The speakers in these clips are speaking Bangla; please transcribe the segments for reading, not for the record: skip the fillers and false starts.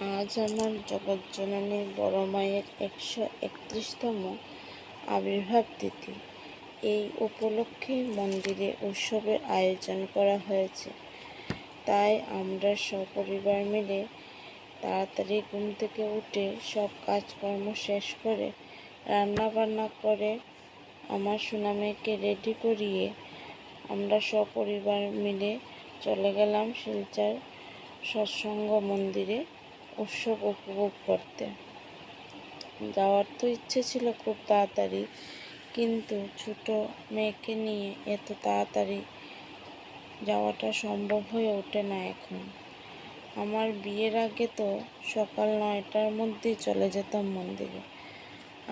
আজ আমার জগৎজননী বড় মায়ের 131তম আবির্ভাব তিথি। এই উপলক্ষে মন্দিরে উৎসবের আয়োজন করা হয়েছে। তাই আমরা সপরিবার মিলে তাড়াতাড়ি ঘুম থেকে উঠে সব কাজকর্ম শেষ করে রান্নাবান্না করে আমার সোনামেকে রেডি করিয়ে আমরা সপরিবার মিলে চলে গেলাম শিলচর সৎসঙ্গ মন্দিরে উৎসব উপভোগ করতে। যাওয়ার তো ইচ্ছে ছিল খুব তাড়াতাড়ি, কিন্তু ছোট মেয়েকে নিয়ে এত তাড়াতাড়ি যাওয়াটা সম্ভব হয়ে ওঠে না এখন। আমার বিয়ের আগে তো সকাল 9টার মধ্যেই চলে যেতাম মন্দিরে।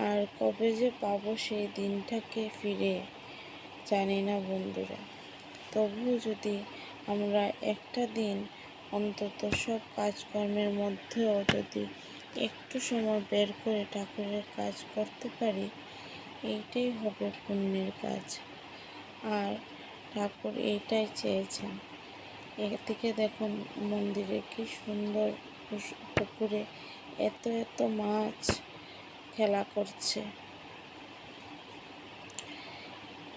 আর কবে যে পাবো সেই দিনটাকে ফিরে জানি না বন্ধুরা। তবুও যদি আমরা একটা দিন অন্তত সব কাজকর্মের মধ্যেও যদি একটু সময় বের করে ঠাকুরের কাজ করতে পারি, এইটাই হবে পুণ্যের কাজ। আর ঠাকুর এইটাই চেয়েছেন। এদিকে দেখুন মন্দিরে কি সুন্দর পুকুরে এত এত মাছ খেলা করছে।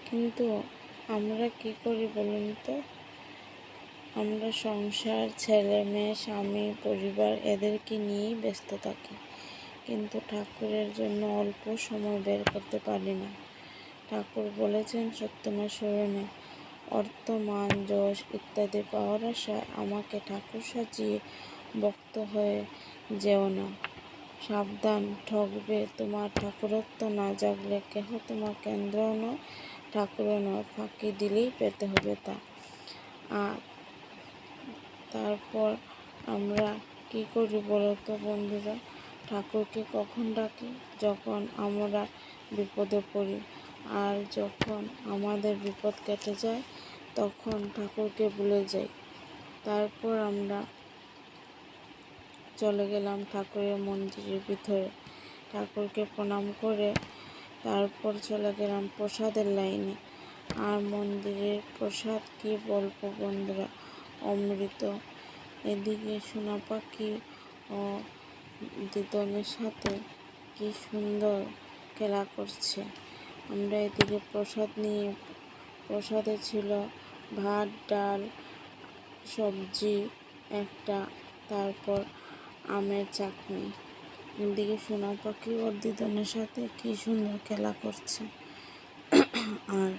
কিন্তু আমরা কি করি বলুন তো? আমরা সংসার, ছেলে মেয়ে, স্বামী, পরিবার এদেরকে নিয়েই ব্যস্ত থাকি, কিন্তু ঠাকুরের জন্য অল্প সময় বের করতে পারি না। ঠাকুর বলেছেন সত্যনারায়ণে, অর্থ, মান, যশ ইত্যাদি পাওয়ার আশায় আমাকে ঠাকুর সাজিয়ে ভক্ত হয়ে যেও না। সাবধান, ঠকবে। তোমার ঠাকুরত্ব না জাগলে কেহ তোমার কেন্দ্রও নয়, ঠাকুরও নয়। ফাঁকি দিলেই পেতে হবে তা। আর তারপর আমরা কি করি বলতো বন্ধুরা? ঠাকুরকে কখন ডাকি? যখন আমরা বিপদে পড়ি। আর যখন আমাদের বিপদ কেটে যায় তখন ঠাকুরকে ভুলে যাই। তারপর আমরা চলে গেলাম ঠাকুরের মন্দিরের ভিতরে, ঠাকুরকে প্রণাম করে তারপর চলে গেলাম প্রসাদের লাইনে। আর মন্দিরের প্রসাদ কি বলবো বন্ধুরা, অমৃত। এদিকে সোনা পাখি ও দিদনের সাথে কি সুন্দর খেলা করছে। আমরা এদিকে প্রসাদ নিয়ে, প্রসাদে ছিল ভাত, ডাল, সবজি একটা, তারপর আমের চাটনি। এদিকে সোনা পাখি ওর দিদনের সাথে কি সুন্দর খেলা করছে। আর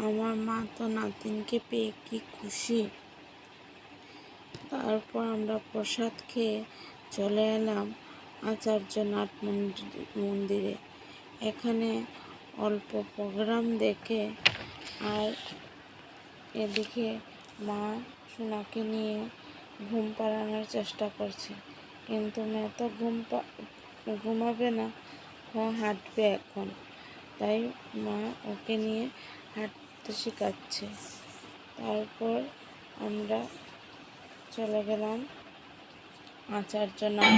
আমার মা তো নাতিনকে পেয়ে কি খুশি। তারপর আমরা প্রসাদ খেয়ে চলে এলাম আচার্যনাথ মন্দিরে। এখানে অল্প প্রোগ্রাম দেখে আর এদিকে মা সোনাকে নিয়ে ঘুম পাড়ানোর চেষ্টা করছে, কিন্তু মেয়ে তো ঘুমাবে না, হাঁটবে এখন। তাই মা ওকে নিয়ে হাঁটতে শেখাচ্ছে। তারপর আমরা চলে গেলাম আচার্যনাথ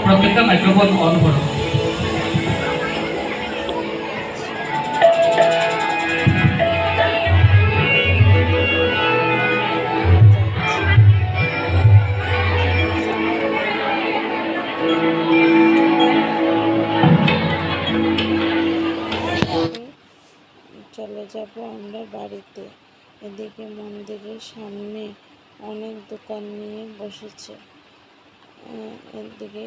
প্রত্যেকটা মাইক্রোফোন অন করো। এদিকে মন্দিরের সামনে অনেক দোকান নিয়ে বসেছে। এদিকে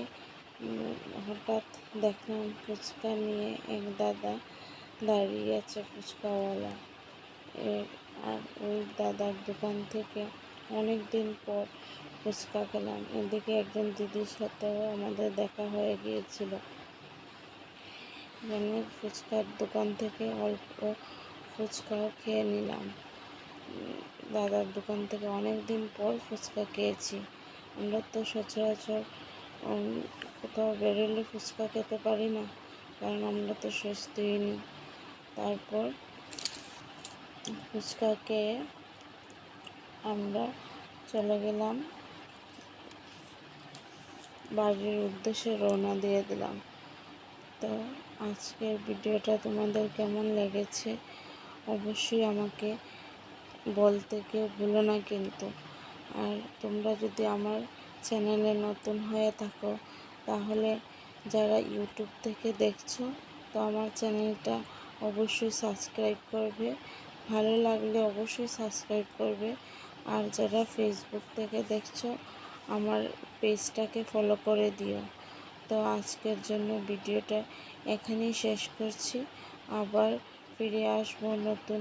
হঠাৎ দেখলাম ফুচকা নিয়ে এক দাদা দাঁড়িয়ে আছে, ফুচকাওয়ালা। আর ওই দাদার দোকান থেকে অনেক দিন পর ফুচকা খেলাম। এদিকে একজন দিদির সাথেও আমাদের দেখা হয়ে গিয়েছিল। এখানে ফুচকার দোকান থেকে অল্প ফুচকাও খেয়ে নিলাম। দাদার দোকান থেকে অনেক দিন পর ফুচকা খেয়েছি। আমরা তো সচরাচর কোথাও বেরোলে ফুচকা খেতে পারি না, কারণ আমরা তো সুস্থই নি। তারপর ফুচকা খেয়ে আমরা চলে গেলাম বাড়ির উদ্দেশ্যে, রওনা দিয়ে দিলাম। তো আজকের ভিডিওটা তোমাদের কেমন লেগেছে অবশ্যই আমাকে বলতে কেউ ভুলো না কিন্তু। আর তোমরা যদি আমার চ্যানেলে নতুন হয়ে থাকো, তাহলে যারা ইউটিউব থেকে দেখছো, তো আমার চ্যানেলটা অবশ্যই সাবস্ক্রাইব করবে। ভালো লাগলে অবশ্যই সাবস্ক্রাইব করবে। আর যারা ফেসবুক থেকে দেখছো, আমার পেজটাকে ফলো করে দিও। তো আজকের জন্য ভিডিওটা এখানেই শেষ করছি। আবার ফিরে আসবো নতুন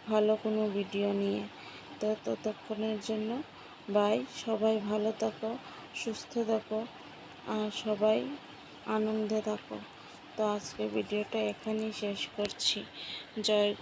ভালো কোনো ভিডিও নিয়ে। তো ততক্ষণের জন্য বাই। সবাই ভালো থাকো, সুস্থ থাকো, আর সবাই আনন্দে থাকো। তো আজকের ভিডিওটা এখানেই শেষ করছি। জয় গুরু।